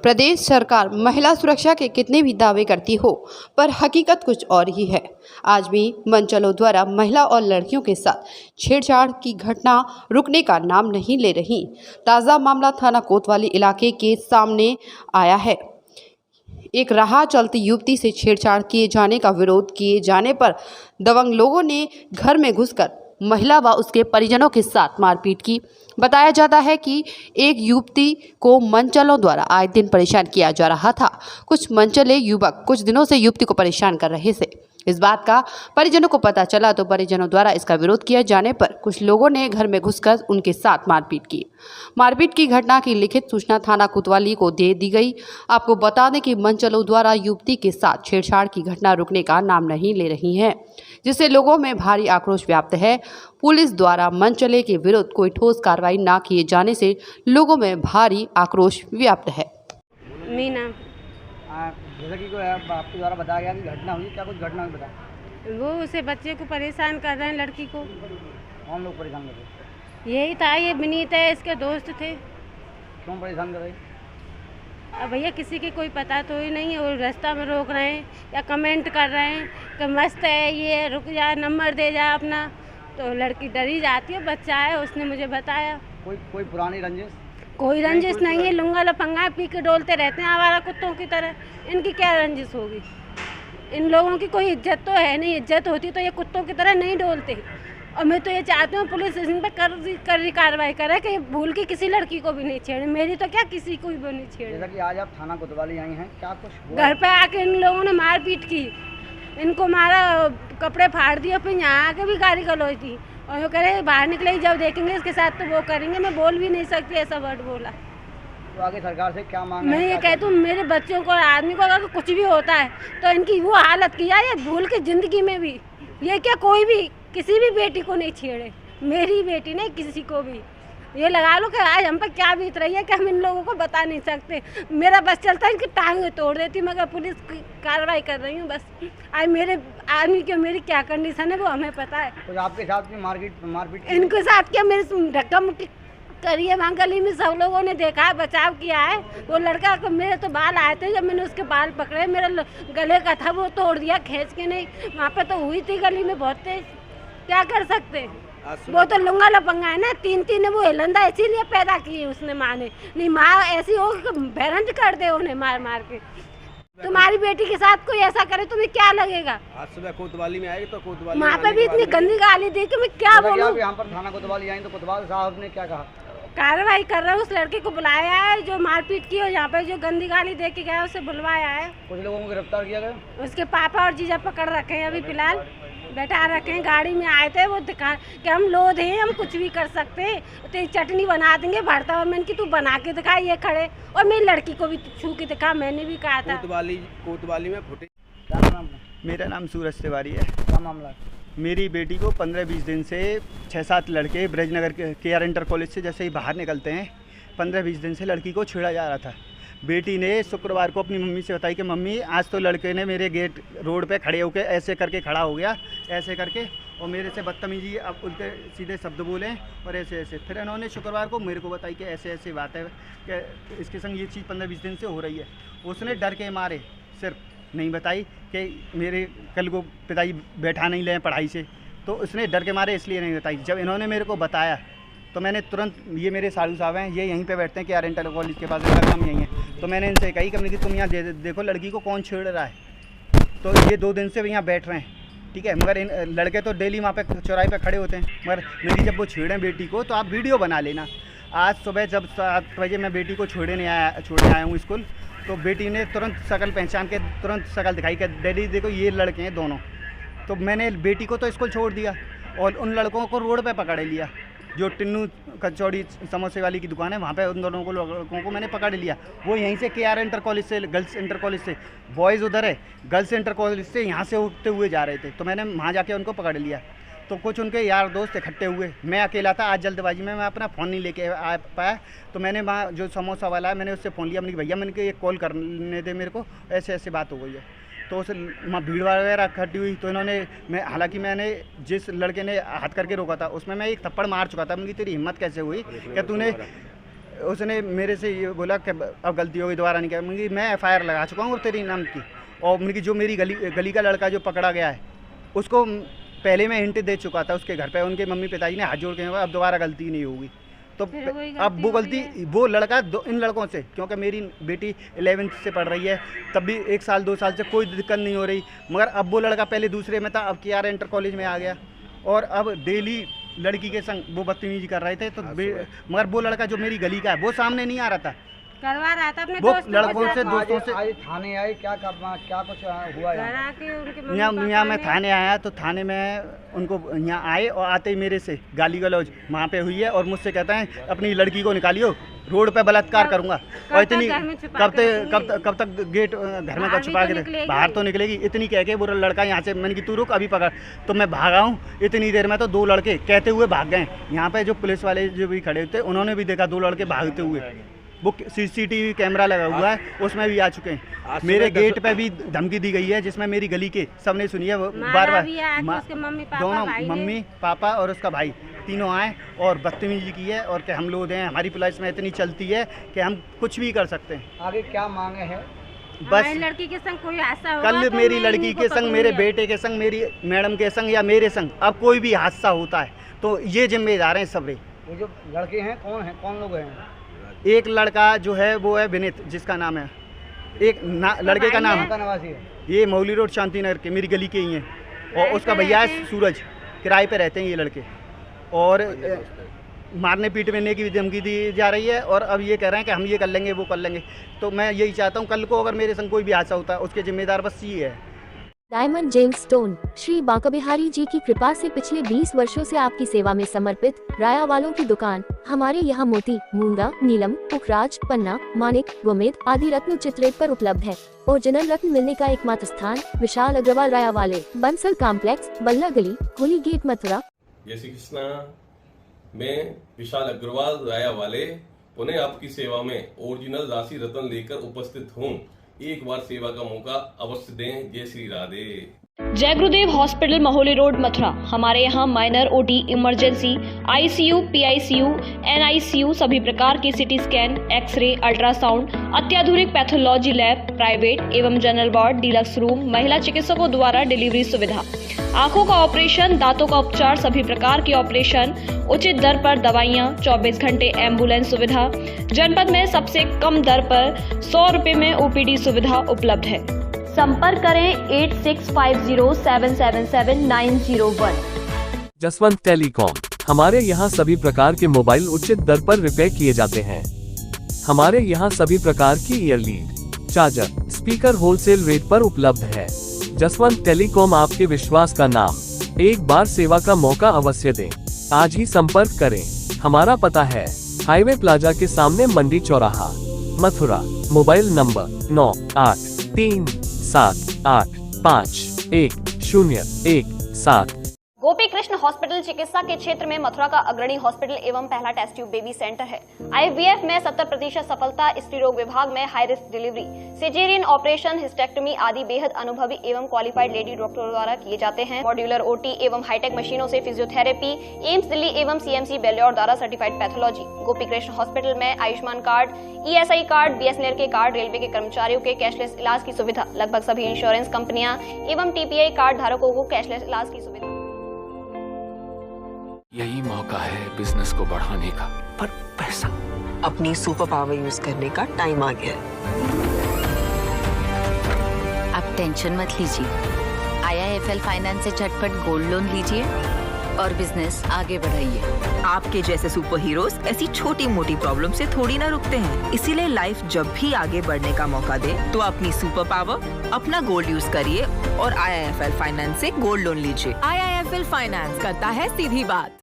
प्रदेश सरकार महिला सुरक्षा के कितने भी दावे करती हो, पर हकीकत कुछ और ही है। आज भी मंचलों द्वारा महिला और लड़कियों के साथ छेड़छाड़ की घटना रुकने का नाम नहीं ले रही। ताज़ा मामला थाना कोतवाली इलाके के सामने आया है। एक राह चलती युवती से छेड़छाड़ किए जाने का विरोध किए जाने पर दबंग लोगों ने घर में घुसकर महिला व उसके परिजनों के साथ मारपीट की। बताया जाता है कि एक युवती को मंचलों द्वारा आए दिन परेशान किया जा रहा था। कुछ मंचले युवक कुछ दिनों से युवती को परेशान कर रहे थे। इस बात का परिजनों को पता चला तो परिजनों द्वारा इसका विरोध किया जाने पर कुछ लोगों ने घर में घुसकर उनके साथ मारपीट की। मारपीट की घटना की लिखित सूचना थाना कोतवाली को दे दी गई। आपको बता दें कि मंचलों द्वारा युवती के साथ छेड़छाड़ की घटना रुकने का नाम नहीं ले रही है, जिससे लोगों में भारी आक्रोश व्याप्त है। पुलिस द्वारा मंचले के विरुद्ध कोई ठोस कार्रवाई न किए जाने से लोगों में भारी आक्रोश व्याप्त है। मीना जैसा कि आपके द्वारा बताया गया कि घटना हुई, क्या कुछ घटना हुई बता? वो उसे बच्चे को परेशान कर रहे हैं, लड़की को। कौन लोग परेशान कर रहे? यही था, ये विनीत है, इसके दोस्त थे। क्यों परेशान कर रहे? अब भैया किसी की कोई पता तो ही नहीं है। वो रास्ता में रोक रहे हैं या कमेंट कर रहे हैं कि मस्त है, ये रुक जा, नंबर दे जा अपना। तो लड़की डरी जाती है, बच्चा है, उसने मुझे बताया। कोई पुरानी रंजिश? कोई रंजिश नहीं है, लुंगा लफंगा पी के डोलते रहते हैं आवारा कुत्तों की तरह। इनकी क्या रंजिश होगी? इन लोगों की कोई इज्जत तो है नहीं। इज्जत होती तो ये कुत्तों की तरह नहीं डोलते। और मैं तो ये चाहती हूँ पुलिस इन पर कर कार्रवाई करे कि भूल के किसी लड़की को भी नहीं छेड़े। मेरी तो क्या, किसी को भी नहीं छेड़े। जैसा कि आज आप थाना कोतवाली आई हैं, क्या कुछ हुआ? घर पे आके इन लोगों ने मारपीट की, इनको मारा, कपड़े फाड़ दिए, फिर यहाँ आके भी गाली गलौज दी। और वो कह रहे बाहर निकले, जब देखेंगे इसके साथ तो वो करेंगे। मैं बोल भी नहीं सकती, ऐसा वर्ड बोला। तो आगे सरकार से क्या मांग? मैं ये कहती हूँ, मेरे बच्चों को, आदमी को अगर कुछ भी होता है तो इनकी वो हालत की है, ये भूल के ज़िंदगी में भी ये क्या कोई भी किसी भी बेटी को नहीं छेड़े। मेरी बेटी नहीं, किसी को भी। ये लगा लो कि आज हम पर क्या बीत रही है कि हम इन लोगों को बता नहीं सकते। मेरा बस चलता है, इनकी टांगें तोड़ देती, मगर पुलिस की कार्रवाई कर रही हूँ बस। आज मेरे आदमी की मेरी क्या कंडीशन है वो हमें पता है। तो आपके साथ भी मारपीट? इनके साथ क्या, मेरे धक्का मुक्की करी है वहाँ गली में, सब लोगों ने देखा है, बचाव किया है। वो लड़का को, मेरे तो बाल आए थे, जब मैंने उसके बाल पकड़े, मेरा गले का था वो तोड़ दिया खींच के। नहीं, वहाँ पे तो हुई थी गली में बहुत तेज, क्या कर सकते। वो तो लुंगा लपंगा है ना, तीन वो हिलंदा इसीलिए पैदा की उसने माँ ने। नहीं, माँ ऐसी हो कि भैरंज कर दे उन्हें मार मार के। तुम्हारी बेटी के साथ कोई ऐसा करे तुम्हें क्या लगेगा? आज सुबह कोतवाली में आएगी तो कोतवाली वहाँ पे भी इतनी गंदी गाली दी कि मैं क्या बोलूं। यहाँ पर थाना कोतवाली आई तो कोतवाल साहब ने क्या कहा? कार्रवाई कर रहा है, उस लड़के को बुलाया है जो मारपीट की, और यहाँ पे जो गंदी गाली दे के गया उसे बुलवाया है। कुछ लोगों को गिरफ्तार किया गया? उसके पापा और जीजा पकड़ रखे हैं, अभी फिलहाल बैठा रखे हैं। गाड़ी में आए थे, वो दिखा कि हम लोग हैं, हम कुछ भी कर सकते हैं, तो चटनी बना देंगे भरता हुआ। मैंने कि तू बना के दिखा, ये खड़े, और मेरी लड़की को भी छू के दिखा, मैंने भी कहा था। कोतवाली में फुटे। क्या नाम? मेरा नाम सूरज तिवारी है। क्या मामला? मेरी बेटी को 15-20 दिन से 6-7 लड़के ब्रजनगर के आर इंटर कॉलेज से जैसे ही बाहर निकलते हैं, 15-20 दिन से लड़की को छेड़ा जा रहा था। बेटी ने शुक्रवार को अपनी मम्मी से बताई कि मम्मी आज तो लड़के ने मेरे गेट रोड पे खड़े होकर ऐसे करके खड़ा हो गया, ऐसे करके, और मेरे से बदतमीजी, अब उल्टे सीधे शब्द बोले और ऐसे ऐसे। फिर इन्होंने शुक्रवार को मेरे को बताई कि ऐसे ऐसे बात है कि इसके संग ये चीज़ 15-20 दिन से हो रही है। उसने डर के मारे सिर्फ नहीं बताई कि मेरे कल को पिताजी बैठा नहीं लें पढ़ाई से, तो उसने डर के मारे इसलिए नहीं बताई। जब इन्होंने मेरे को बताया तो मैंने तुरंत, ये मेरे साड़ू साहब हैं, ये यहीं पे बैठते हैं कि आर इंटर कॉलेज के पास, इनका काम यहीं है, तो मैंने इनसे कही कि तुम यहाँ देखो लड़की को कौन छेड़ रहा है। तो ये 2 दिन से यहाँ बैठ रहे हैं, ठीक है, मगर इन लड़के तो डेली वहाँ पे चौराहे पे खड़े होते हैं, मगर मेरी जब वो छेड़ें बेटी को तो आप वीडियो बना लेना। आज सुबह जब 7 बजे मैं बेटी को छोड़ने आया हूँ स्कूल, तो बेटी ने तुरंत शकल पहचान के तुरंत शकल दिखाई कि डैडी देखो ये लड़के हैं दोनों। तो मैंने बेटी को तो स्कूल छोड़ दिया और उन लड़कों को रोड पे पकड़ लिया, जो टिन्नू कचौड़ी समोसे वाली की दुकान है वहाँ पे उन दोनों लड़कों को मैंने पकड़ लिया। वो यहीं से के आर इंटर कॉलेज से, गर्ल्स इंटर कॉलेज से, बॉयज़ उधर है, गर्ल्स इंटर कॉलेज से यहाँ से उठते हुए जा रहे थे, तो मैंने वहाँ जाके उनको पकड़ लिया। तो कुछ उनके यार दोस्त इकट्ठे हुए, मैं अकेला था, आज जल्दबाजी में मैं अपना फ़ोन नहीं लेके आ पाया, तो मैंने वहाँ जो समोसा वाला है मैंने उससे फ़ोन लिया, मैंने भैया मैंने एक कॉल करने दे मेरे को, ऐसे ऐसे बात हो गई है। तो उस वहाँ भीड़ वगैरह इकट्ठी हुई, तो इन्होंने हालांकि मैंने जिस लड़के ने हाथ करके रोका था उसमें मैं एक थप्पड़ मार चुका था। मुझे तेरी हिम्मत कैसे हुई कि तूने उसने मेरे से ये बोला कि अब गलती होगी दोबारा नहीं करें। मैं FIR लगा चुका हूँ तेरी नाम की, और उनकी जो मेरी गली का लड़का जो पकड़ा गया है उसको पहले मैं हिंट दे चुका था उसके घर पे, उनके मम्मी पिताजी ने हाथ जोड़ के अब दोबारा गलती नहीं होगी। तो अब वो गलती वो लड़का इन लड़कों से, क्योंकि मेरी बेटी 11th से पढ़ रही है, तब भी 1 साल 2 साल से कोई दिक्कत नहीं हो रही, मगर अब वो लड़का पहले दूसरे में था, अब KR इंटर कॉलेज में आ गया, और अब डेली लड़की के संग वो बदतमीजी कर रहे थे। तो मगर वो लड़का जो मेरी गली का है वो सामने नहीं आ रहा था, करवा रहा था अपने वो दोस्तों लड़कों के से साथ। दोस्तों से। आज थाने आए, क्या कुछ हुआ घर आके उनके मम्मी यहाँ पापा मैं ने- थाने आया तो थाने में उनको यहाँ आए और आते ही मेरे से गाली गलौज वहाँ पे हुई है, और मुझसे कहते हैं अपनी लड़की को निकालियो, रोड पे बलात्कार करूँगा। और इतनी कब तक गेट घर में छुपा के बाहर तो निकलेगी, इतनी कह के वो लड़का यहाँ से, मैंने कि तू रुक अभी पकड़, तो मैं भागा हूँ। इतनी देर में तो 2 लड़के कहते हुए भाग गए। यहाँ पे जो पुलिस वाले जो भी खड़े थे उन्होंने भी देखा 2 लड़के भागते हुए, वो CCTV कैमरा लगा हुआ है उसमें भी आ चुके हैं। मेरे गेट पे भी धमकी दी गई है जिसमें मेरी गली के सबने सुनी है, बार दोनों मम्मी पापा और उसका भाई तीनों आए और बदतमीजी की है, और कि हम लोग हैं, हमारी पुलिस में इतनी चलती है कि हम कुछ भी कर सकते हैं। आगे क्या मांगे हैं? बस लड़की के संग कोई हादसा होगा कल तो मेरी मैं लड़की इनको के संग, मेरे बेटे के संग, मेरी मैडम के संग या मेरे संग अब कोई भी हादसा होता है तो ये जिम्मेदार हैं सब। ये जो लड़के हैं कौन लोग हैं? एक लड़का जो है वो है विनीत, जिसका नाम है, एक लड़के का नाम कहाँ निवासी है? ये मौली रोड शांति नगर के, मेरी गली के ही हैं, और उसका भैया है सूरज, किराए पे रहते हैं ये लड़के, और मारने पीटने की भी धमकी दी जा रही है, और अब ये कह रहे हैं कि हम ये कर लेंगे वो कर लेंगे। तो मैं यही चाहता हूँ कल को अगर मेरे संग कोई भी हादसा होता है उसके जिम्मेदार बस ये है। Diamond gems stone Shri Banka Bihari ji की कृपा से पिछले 20 वर्षों से आपकी सेवा में समर्पित राया वालों की दुकान। हमारे यहाँ मोती, मूंगा, नीलम, पुखराज, पन्ना, मानिक, गोमेद आदि रत्न उचित रेट पर उपलब्ध है। ओरिजिनल रत्न मिलने का एकमात्र स्थान विशाल अग्रवाल राया वाले, बंसल कॉम्प्लेक्स, बल्ला गली, होली गेट, मथुरा। जय श्री कृष्णा। मैं विशाल अग्रवाल राया वाले पुनः आपकी सेवा में ओरिजिनल राशि रत्न लेकर उपस्थित हूँ। एक बार सेवा का मौका अवश्य दें। जय श्री राधे। जय गुरुदेव हॉस्पिटल महोली रोड मथुरा। हमारे यहाँ minor OT, emergency, ICU, PICU, NICU, सभी प्रकार के CT स्कैन, एक्सरे, अल्ट्रासाउंड, अत्याधुनिक पैथोलॉजी लैब, प्राइवेट एवं जनरल वार्ड, डिलक्स रूम, महिला चिकित्सकों द्वारा डिलीवरी सुविधा, आंखों का ऑपरेशन, दांतों का उपचार, सभी प्रकार के ऑपरेशन, उचित दर पर दवाइयाँ, 24 घंटे एम्बुलेंस सुविधा, जनपद में सबसे कम दर पर 100 रुपए में OPD सुविधा उपलब्ध है। संपर्क करें 8650777901। जसवंत टेलीकॉम। हमारे यहाँ सभी प्रकार के मोबाइल उचित दर पर रिपेयर किए जाते हैं। हमारे यहाँ सभी प्रकार की ईयरलीड, चार्जर, स्पीकर होलसेल रेट पर उपलब्ध है। जसवंत टेलीकॉम आपके विश्वास का नाम। एक बार सेवा का मौका अवश्य दें। आज ही संपर्क करें। हमारा पता है हाईवे प्लाजा के सामने Mandi Chauraha, Mathura. Mobile number 9837851017। Gopi Krishna hospital चिकित्सा के क्षेत्र में मथुरा का अग्रणी हॉस्पिटल एवं पहला टेस्ट ट्यूब बेबी सेंटर है। IVF में 70% सफलता, स्त्री रोग विभाग में high risk delivery, caesarean operation, hysterectomy आदि बेहद अनुभवी एवं क्वालिफाइड लेडी डॉक्टरों द्वारा किए जाते हैं। मॉड्यूलर OT एवं हाईटेक मशीनों से फिजियोथेरेपी, एम्स दिल्ली एवं CMC बेल्योर द्वारा सर्टिफाइड पैथोलॉजी। गोपी कृष्ण हॉस्पिटल में Ayushman card, ESI card, BSNL के कार्ड, रेलवे के कर्मचारियों के कैशलेस इलाज की सुविधा, लगभग सभी इंश्योरेंस कंपनियां एवं TPI कार्ड धारकों को कैशलेस इलाज की सुविधा। यही मौका है बिजनेस को बढ़ाने का, पर पैसा। अपनी सुपर पावर यूज करने का टाइम आ गया है। आप टेंशन मत लीजिए, IIFL फाइनेंस से झटपट गोल्ड लोन लीजिए और बिजनेस आगे बढ़ाइए। आपके जैसे सुपर हीरोज ऐसी छोटी मोटी प्रॉब्लम से थोड़ी ना रुकते हैं, इसीलिए लाइफ जब भी आगे बढ़ने का मौका दे तो अपनी सुपर पावर, अपना गोल्ड यूज करिए और IIFL फाइनेंस से गोल्ड लोन लीजिए। IIFL फाइनेंस करता है सीधी बात।